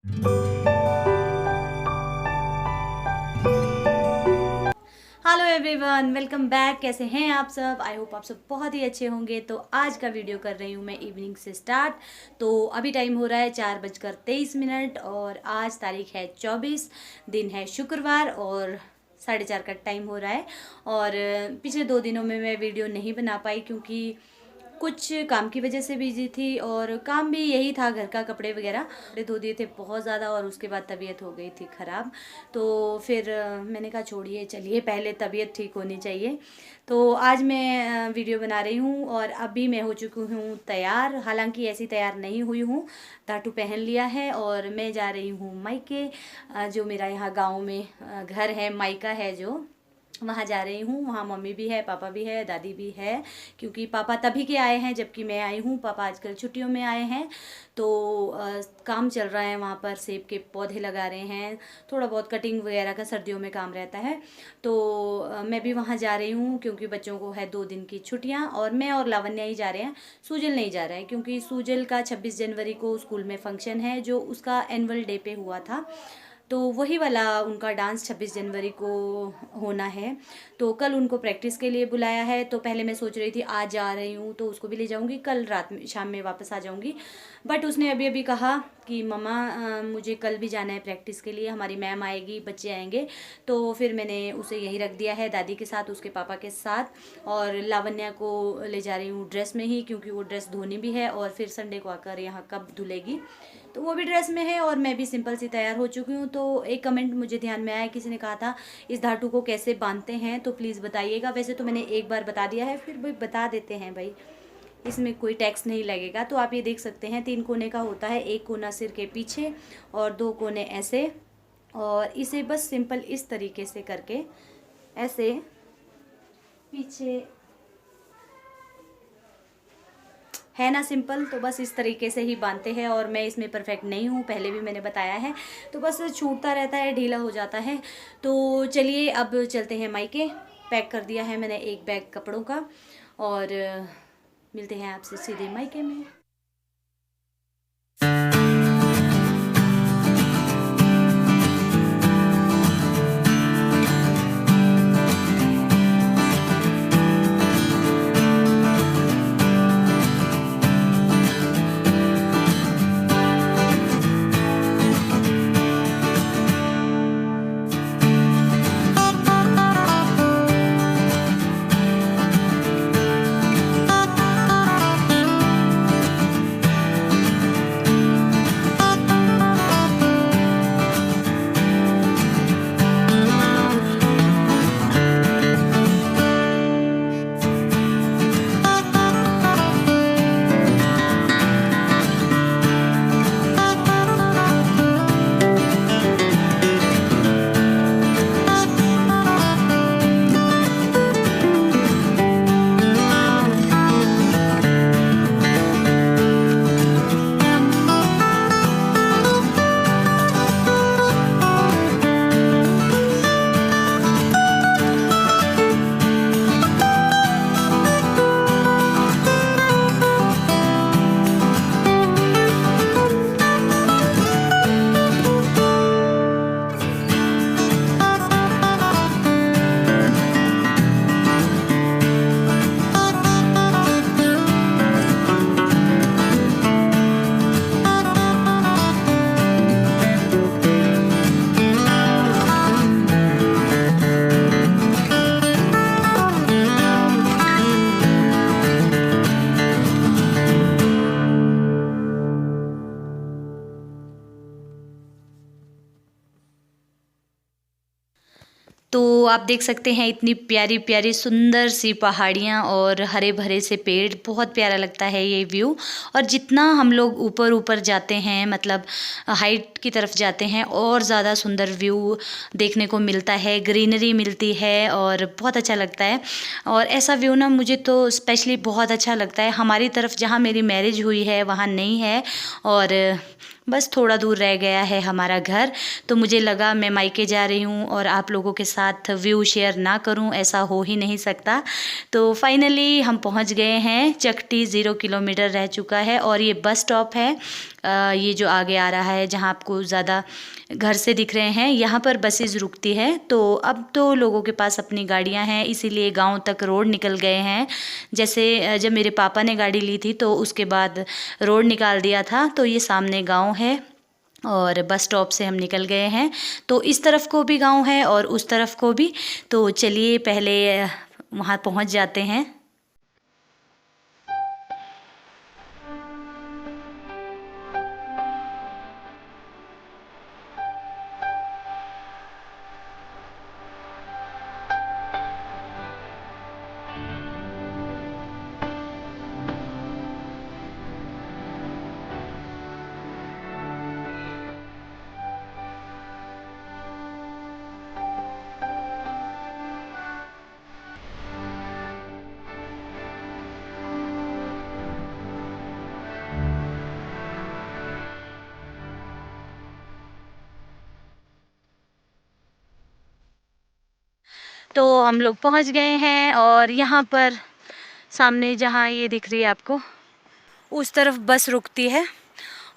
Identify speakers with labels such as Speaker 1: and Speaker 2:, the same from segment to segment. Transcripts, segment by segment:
Speaker 1: Hello everyone, welcome back. कैसे हैं आप सब? आई होप आप सब बहुत ही अच्छे होंगे। तो आज का वीडियो कर रही हूँ मैं इवनिंग से स्टार्ट। तो अभी टाइम हो रहा है 4:23 और आज तारीख है 24, दिन है शुक्रवार और 4:30 का टाइम हो रहा है। और पिछले 2 दिनों में मैं वीडियो नहीं बना पाई क्योंकि कुछ काम की वजह से बिजी थी और काम भी यही था, घर का कपड़े वगैरह कपड़े धो दिए थे बहुत ज़्यादा और उसके बाद तबीयत हो गई थी ख़राब। तो फिर मैंने कहा छोड़िए, चलिए पहले तबीयत ठीक होनी चाहिए। तो आज मैं वीडियो बना रही हूँ और अभी मैं हो चुकी हूँ तैयार। हालांकि ऐसी तैयार नहीं हुई हूँ, टाटू पहन लिया है और मैं जा रही हूँ मायके। जो मेरा यहाँ गाँव में घर है, मायका है जो, वहाँ जा रही हूँ। वहाँ मम्मी भी है, पापा भी है, दादी भी है। क्योंकि पापा तभी के आए हैं जबकि मैं आई हूँ। पापा आजकल छुट्टियों में आए हैं। तो काम चल रहा है वहाँ पर, सेब के पौधे लगा रहे हैं, थोड़ा बहुत कटिंग वगैरह का सर्दियों में काम रहता है। तो मैं भी वहाँ जा रही हूँ क्योंकि बच्चों को है 2 दिन की छुट्टियाँ और मैं और लावण्या ही जा रहे हैं। सूजल नहीं जा रहा है क्योंकि सूजल का 26 जनवरी को स्कूल में फंक्शन है जो उसका एनुअल डे पे हुआ था। तो वही वाला उनका डांस 26 जनवरी को होना है। तो कल उनको प्रैक्टिस के लिए बुलाया है। तो पहले मैं सोच रही थी आज जा रही हूँ तो उसको भी ले जाऊँगी, कल रात में शाम में वापस आ जाऊँगी। बट उसने अभी अभी कहा कि मम्मा मुझे कल भी जाना है प्रैक्टिस के लिए, हमारी मैम आएगी, बच्चे आएंगे। तो फिर मैंने उसे यहीं रख दिया है, दादी के साथ, उसके पापा के साथ। और लावण्या को ले जा रही हूँ ड्रेस में ही क्योंकि वो ड्रेस धोनी भी है और फिर संडे को आकर यहाँ कब धुलेगी। तो वो भी ड्रेस में है और मैं भी सिंपल सी तैयार हो चुकी हूँ। तो एक कमेंट मुझे ध्यान में आया, किसी ने कहा था इस धातु को कैसे बांधते हैं, तो प्लीज़ बताइएगा। वैसे तो मैंने एक बार बता दिया है, फिर भी बता देते हैं भाई, इसमें कोई टैक्स नहीं लगेगा। तो आप ये देख सकते हैं 3 कोने का होता है, एक कोना सिर के पीछे और 2 कोने ऐसे। और इसे बस सिंपल इस तरीके से करके ऐसे पीछे, है ना सिंपल। तो बस इस तरीके से ही बांधते हैं और मैं इसमें परफेक्ट नहीं हूँ, पहले भी मैंने बताया है। तो बस छूटता रहता है, ढीला हो जाता है। तो चलिए अब चलते हैं मायके। पैक कर दिया है मैंने एक बैग कपड़ों का और मिलते हैं आपसे सीधे मायके में। तो आप देख सकते हैं इतनी प्यारी प्यारी सुंदर सी पहाड़ियाँ और हरे भरे से पेड़, बहुत प्यारा लगता है ये व्यू। और जितना हम लोग ऊपर ऊपर जाते हैं, मतलब हाइट की तरफ जाते हैं, और ज़्यादा सुंदर व्यू देखने को मिलता है, ग्रीनरी मिलती है और बहुत अच्छा लगता है। और ऐसा व्यू ना मुझे तो स्पेशली बहुत अच्छा लगता है। हमारी तरफ जहाँ मेरी मैरिज हुई है वहाँ नहीं है और बस थोड़ा दूर रह गया है हमारा घर। तो मुझे लगा मैं मायके जा रही हूँ और आप लोगों के साथ व्यू शेयर ना करूँ, ऐसा हो ही नहीं सकता। तो फाइनली हम पहुँच गए हैं चकटी। 0 किलोमीटर रह चुका है और ये बस स्टॉप है ये जो आगे आ रहा है जहाँ आपको ज़्यादा घर से दिख रहे हैं, यहाँ पर बसेस रुकती है। तो अब तो लोगों के पास अपनी गाड़ियाँ हैं, इसीलिए गांव तक रोड निकल गए हैं। जैसे जब मेरे पापा ने गाड़ी ली थी तो उसके बाद रोड निकाल दिया था। तो ये सामने गांव है और बस स्टॉप से हम निकल गए हैं। तो इस तरफ को भी गांव है और उस तरफ को भी। तो चलिए पहले वहाँ पहुँच जाते हैं। तो हम लोग पहुंच गए हैं और यहाँ पर सामने जहाँ ये दिख रही है आपको, उस तरफ बस रुकती है।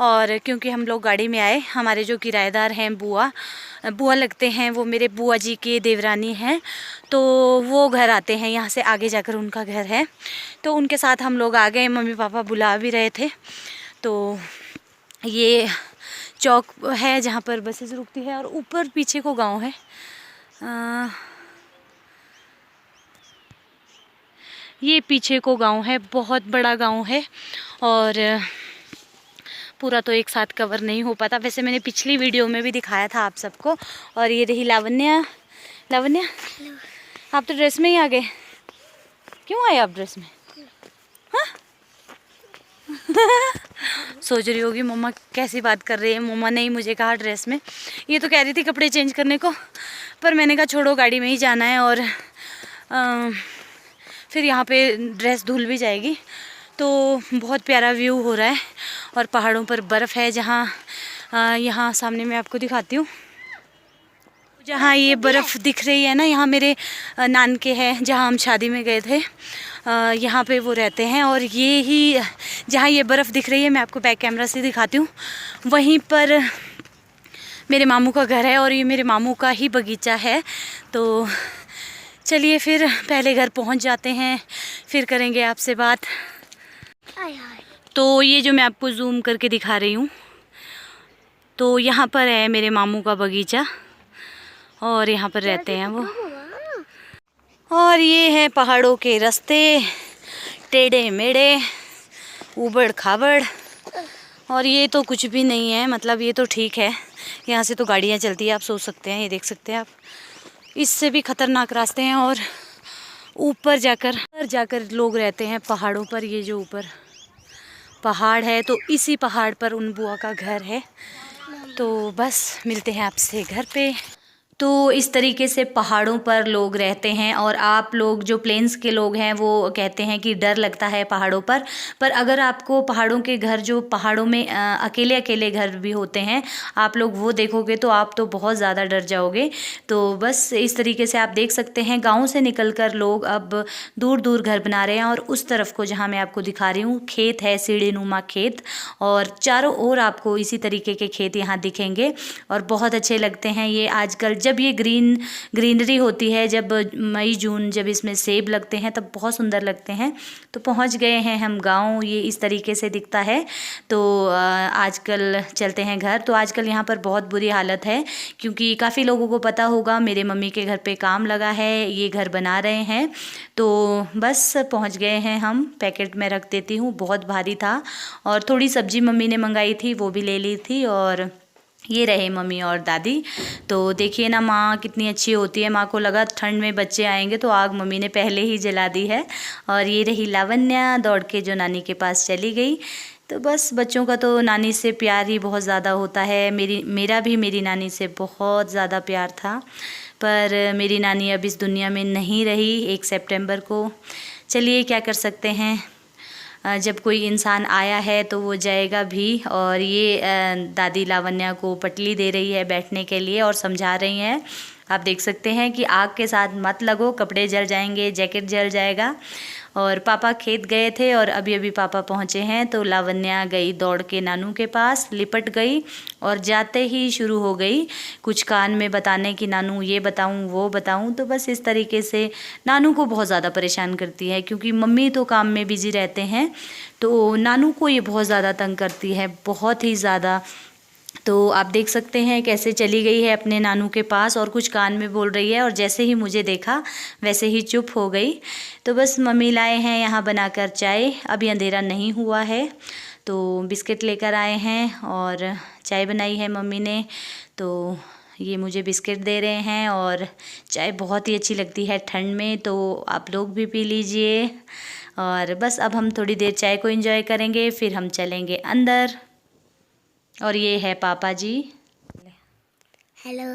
Speaker 1: और क्योंकि हम लोग गाड़ी में आए, हमारे जो किराएदार हैं बुआ लगते हैं, वो मेरे बुआ जी के देवरानी हैं। तो वो घर आते हैं यहाँ से आगे जाकर, उनका घर है। तो उनके साथ हम लोग आ गए, मम्मी पापा बुला भी रहे थे। तो ये चौक है जहाँ पर बसेस रुकती है और ऊपर पीछे को गांव है। ये पीछे को गांव है, बहुत बड़ा गांव है और पूरा तो एक साथ कवर नहीं हो पाता। वैसे मैंने पिछली वीडियो में भी दिखाया था आप सबको। और ये रही लावण्या। लावण्या, आप तो ड्रेस में ही आ गए। क्यों आए आप ड्रेस में? हाँ? सोच रही होगी मम्मा कैसी बात कर रही है, मम्मा ने ही मुझे कहा ड्रेस में। ये तो कह रही थी कपड़े चेंज करने को, पर मैंने कहा छोड़ो, गाड़ी में ही जाना है और फिर यहाँ पे ड्रेस धुल भी जाएगी। तो बहुत प्यारा व्यू हो रहा है और पहाड़ों पर बर्फ़ है। जहाँ यहाँ सामने मैं आपको दिखाती हूँ, जहाँ ये बर्फ़ दिख रही है ना, यहाँ मेरे नानके हैं जहाँ हम शादी में गए थे। यहाँ पे वो रहते हैं और ये ही जहाँ ये बर्फ़ दिख रही है, मैं आपको बैक कैमरा से दिखाती हूँ, वहीं पर मेरे मामू का घर है और ये मेरे मामू का ही बगीचा है। तो चलिए फिर पहले घर पहुँच जाते हैं, फिर करेंगे आपसे बात। तो ये जो मैं आपको जूम करके दिखा रही हूँ, तो यहाँ पर है मेरे मामू का बगीचा और यहाँ पर रहते हैं वो। और ये है पहाड़ों के रास्ते, टेढ़े मेढ़े, ऊबड़ खाबड़। और ये तो कुछ भी नहीं है, मतलब ये तो ठीक है, यहाँ से तो गाड़ियाँ चलती है, आप सोच सकते हैं, ये देख सकते हैं आप। इससे भी खतरनाक रास्ते हैं और ऊपर जाकर लोग रहते हैं पहाड़ों पर। ये जो ऊपर पहाड़ है, तो इसी पहाड़ पर उन बुआ का घर है। तो बस मिलते हैं आपसे घर पे। तो इस तरीके से पहाड़ों पर लोग रहते हैं। और आप लोग जो प्लेन्स के लोग हैं वो कहते हैं कि डर लगता है पहाड़ों पर अगर आपको पहाड़ों के घर, जो पहाड़ों में अकेले अकेले घर भी होते हैं, आप लोग वो देखोगे तो आप तो बहुत ज़्यादा डर जाओगे। तो बस इस तरीके से आप देख सकते हैं, गाँव से निकलकर लोग अब दूर दूर घर बना रहे हैं। और उस तरफ को जहाँ मैं आपको दिखा रही हूँ, खेत है, सीढ़ीनुमा खेत, और चारों ओर आपको इसी तरीके के खेत यहाँ दिखेंगे और बहुत अच्छे लगते हैं ये। आजकल जब ये ग्रीनरी होती है, जब मई जून, जब इसमें सेब लगते हैं तब बहुत सुंदर लगते हैं। तो पहुंच गए हैं हम गांव, ये इस तरीके से दिखता है। तो आजकल चलते हैं घर। तो आजकल यहाँ पर बहुत बुरी हालत है, क्योंकि काफ़ी लोगों को पता होगा मेरे मम्मी के घर पे काम लगा है, ये घर बना रहे हैं। तो बस पहुँच गए हैं हम। पैकेट में रख देती हूँ, बहुत भारी था। और थोड़ी सब्जी मम्मी ने मंगाई थी, वो भी ले ली थी। और ये रहे मम्मी और दादी। तो देखिए ना, माँ कितनी अच्छी होती है। माँ को लगा ठंड में बच्चे आएंगे तो आग मम्मी ने पहले ही जला दी है। और ये रही लावण्या, दौड़ के जो नानी के पास चली गई। तो बस बच्चों का तो नानी से प्यार ही बहुत ज़्यादा होता है। मेरा भी मेरी नानी से बहुत ज़्यादा प्यार था, पर मेरी नानी अब इस दुनिया में नहीं रही 1 सितंबर को। चलिए क्या कर सकते हैं, जब कोई इंसान आया है तो वो जाएगा भी। और ये दादी लावण्या को पटली दे रही है बैठने के लिए और समझा रही हैं। आप देख सकते हैं कि आग के साथ मत लगो, कपड़े जल जाएंगे, जैकेट जल जाएगा। और पापा खेत गए थे और अभी अभी पापा पहुँचे हैं, तो लावण्या गई दौड़ के नानू के पास, लिपट गई और जाते ही शुरू हो गई कुछ कान में बताने कि नानू ये बताऊं वो बताऊं। तो बस इस तरीके से नानू को बहुत ज़्यादा परेशान करती है, क्योंकि मम्मी तो काम में बिजी रहते हैं, तो नानू को ये बहुत ज़्यादा तंग करती है, बहुत ही ज़्यादा। तो आप देख सकते हैं कैसे चली गई है अपने नानू के पास और कुछ कान में बोल रही है, और जैसे ही मुझे देखा वैसे ही चुप हो गई। तो बस मम्मी लाए हैं यहाँ बनाकर चाय, अभी अंधेरा नहीं हुआ है, तो बिस्किट लेकर आए हैं और चाय बनाई है मम्मी ने। तो ये मुझे बिस्किट दे रहे हैं, और चाय बहुत ही अच्छी लगती है ठंड में, तो आप लोग भी पी लीजिए। और बस अब हम थोड़ी देर चाय को एंजॉय करेंगे, फिर हम चलेंगे अंदर। और ये है पापा जी।
Speaker 2: Hello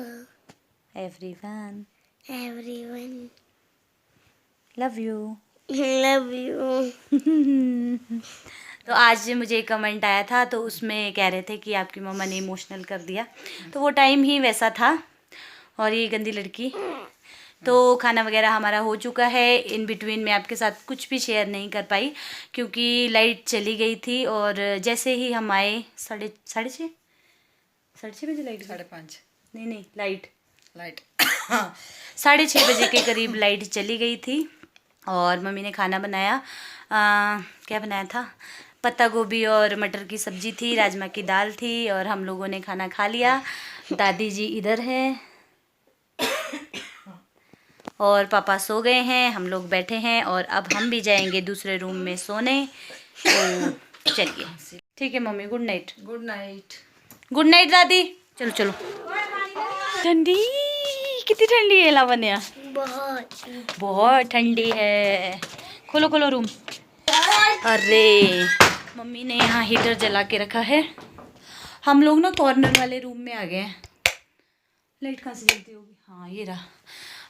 Speaker 1: everyone,
Speaker 2: everyone,
Speaker 1: love you.
Speaker 2: Love you.
Speaker 1: तो आज मुझे एक कमेंट आया था, तो उसमें कह रहे थे कि आपकी मम्मा ने इमोशनल कर दिया, तो वो टाइम ही वैसा था। और ये गंदी लड़की। तो खाना वगैरह हमारा हो चुका है। इन बिटवीन मैं आपके साथ कुछ भी शेयर नहीं कर पाई, क्योंकि लाइट चली गई थी, और जैसे ही हम आए साढ़े छः बजे लाइट,
Speaker 3: 5:30
Speaker 1: नहीं लाइट
Speaker 3: लाइट
Speaker 1: 6:30 बजे के करीब लाइट चली गई थी। और मम्मी ने खाना बनाया, क्या बनाया था, पत्ता गोभी और मटर की सब्जी थी, राजमा की दाल थी, और हम लोगों ने खाना खा लिया। दादी जी इधर है और पापा सो गए हैं, हम लोग बैठे हैं, और अब हम भी जाएंगे दूसरे रूम में सोने। तो चलिए, ठीक है mummy, good night.
Speaker 3: Good night.
Speaker 1: Good night दादी। चलो चलो। ठंडी, कितनी ठंडी है लावण्या? बहुत ठंडी है। खोलो खोलो रूम। अरे मम्मी ने यहाँ हीटर जला के रखा है। हम लोग ना कॉर्नर वाले रूम में आ गए हैं। लाइट कहाँ से जलती होगी? हाँ ये रहा।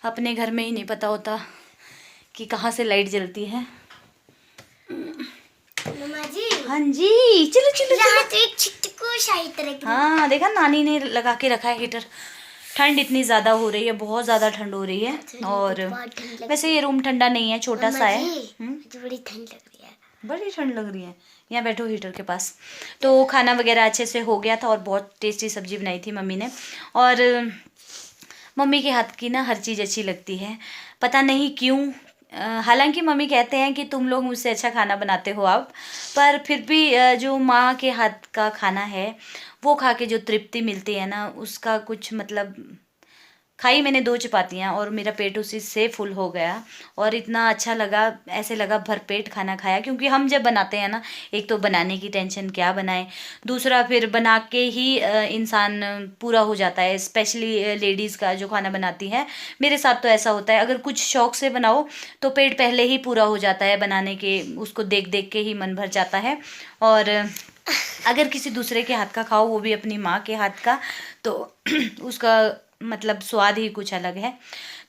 Speaker 1: अपने घर में ही नहीं पता होता कि कहाँ से लाइट जलती है।
Speaker 2: मम्मा जी।
Speaker 1: हाँ जी, चलो चलो चलो।
Speaker 2: तो एक छिटकू शाही तरह की।
Speaker 1: हाँ देखा, नानी ने लगा के रखा है हीटर। ठंड इतनी ज़्यादा हो रही है, बहुत ज़्यादा ठंड हो रही है। और वैसे ये रूम ठंडा नहीं है, छोटा सा है।
Speaker 2: मुझे बड़ी ठंड लग रही है।
Speaker 1: बड़ी ठंड लग रही है। यहाँ बैठो हीटर के पास। तो खाना वगैरह अच्छे से हो गया था, और बहुत टेस्टी सब्जी बनाई थी मम्मी ने। और मम्मी के हाथ की ना हर चीज़ अच्छी लगती है, पता नहीं क्यों। हालांकि मम्मी कहते हैं कि तुम लोग मुझसे अच्छा खाना बनाते हो आप, पर फिर भी जो माँ के हाथ का खाना है वो खा के जो तृप्ति मिलती है ना, उसका कुछ मतलब। खाई मैंने 2 चपातियाँ और मेरा पेट उसी से फुल हो गया, और इतना अच्छा लगा, ऐसे लगा भरपेट खाना खाया। क्योंकि हम जब बनाते हैं ना, एक तो बनाने की टेंशन क्या बनाए, दूसरा फिर बना के ही इंसान पूरा हो जाता है। स्पेशली लेडीज़ का जो खाना बनाती है, मेरे साथ तो ऐसा होता है, अगर कुछ शौक से बनाओ तो पेट पहले ही पूरा हो जाता है बनाने के, उसको देख देख के ही मन भर जाता है। और अगर किसी दूसरे के हाथ का खाओ, वो भी अपनी माँ के हाथ का, तो उसका मतलब स्वाद ही कुछ अलग है।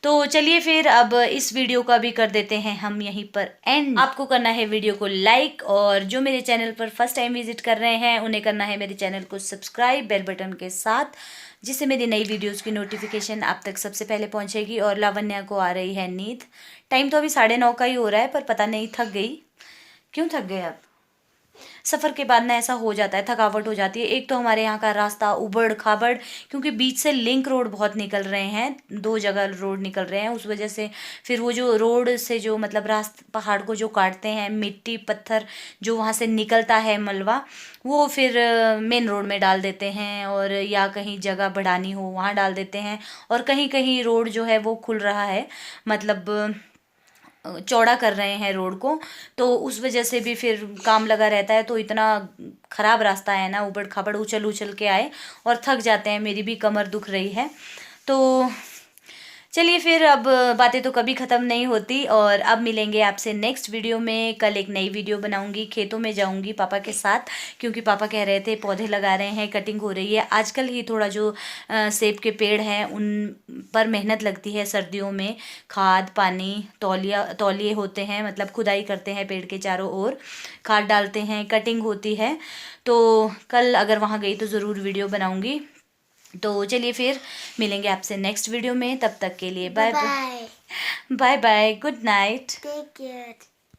Speaker 1: तो चलिए फिर अब इस वीडियो का भी कर देते हैं हम यहीं पर एंड। आपको करना है वीडियो को लाइक, और जो मेरे चैनल पर फर्स्ट टाइम विजिट कर रहे हैं उन्हें करना है मेरे चैनल को सब्सक्राइब बेल बटन के साथ, जिससे मेरी नई वीडियोस की नोटिफिकेशन आप तक सबसे पहले पहुंचेगी। और लावण्या को आ रही है नींद। टाइम तो अभी 9:30 का ही हो रहा है, पर पता नहीं थक गई। क्यों थक गए आप? सफ़र के बाद ना ऐसा हो जाता है, थकावट हो जाती है। एक तो हमारे यहाँ का रास्ता उबड़ खाबड़, क्योंकि बीच से लिंक रोड बहुत निकल रहे हैं, 2 जगह रोड निकल रहे हैं, उस वजह से फिर वो जो रोड से जो मतलब रास्ते पहाड़ को जो काटते हैं, मिट्टी पत्थर जो वहाँ से निकलता है मलबा, वो फिर मेन रोड में डाल देते हैं, और या कहीं जगह बढ़ानी हो वहाँ डाल देते हैं। और कहीं कहीं रोड जो है वो खुल रहा है, मतलब चौड़ा कर रहे हैं रोड को, तो उस वजह से भी फिर काम लगा रहता है। तो इतना ख़राब रास्ता है ना, ऊबड़ खाबड़, उछल उछल के आए और थक जाते हैं। मेरी भी कमर दुख रही है। तो चलिए फिर, अब बातें तो कभी ख़त्म नहीं होती, और अब मिलेंगे आपसे नेक्स्ट वीडियो में। कल एक नई वीडियो बनाऊंगी, खेतों में जाऊंगी पापा के साथ, क्योंकि पापा कह रहे थे पौधे लगा रहे हैं, कटिंग हो रही है। आजकल ही थोड़ा जो सेब के पेड़ हैं उन पर मेहनत लगती है सर्दियों में, खाद पानी, तौलिए होते हैं, मतलब खुदाई करते हैं पेड़ के चारों ओर, खाद डालते हैं, कटिंग होती है। तो कल अगर वहाँ गई तो ज़रूर वीडियो बनाऊँगी। तो चलिए फिर मिलेंगे आपसे नेक्स्ट वीडियो में, तब तक के लिए bye
Speaker 2: bye
Speaker 1: bye bye, good night.
Speaker 2: Take care.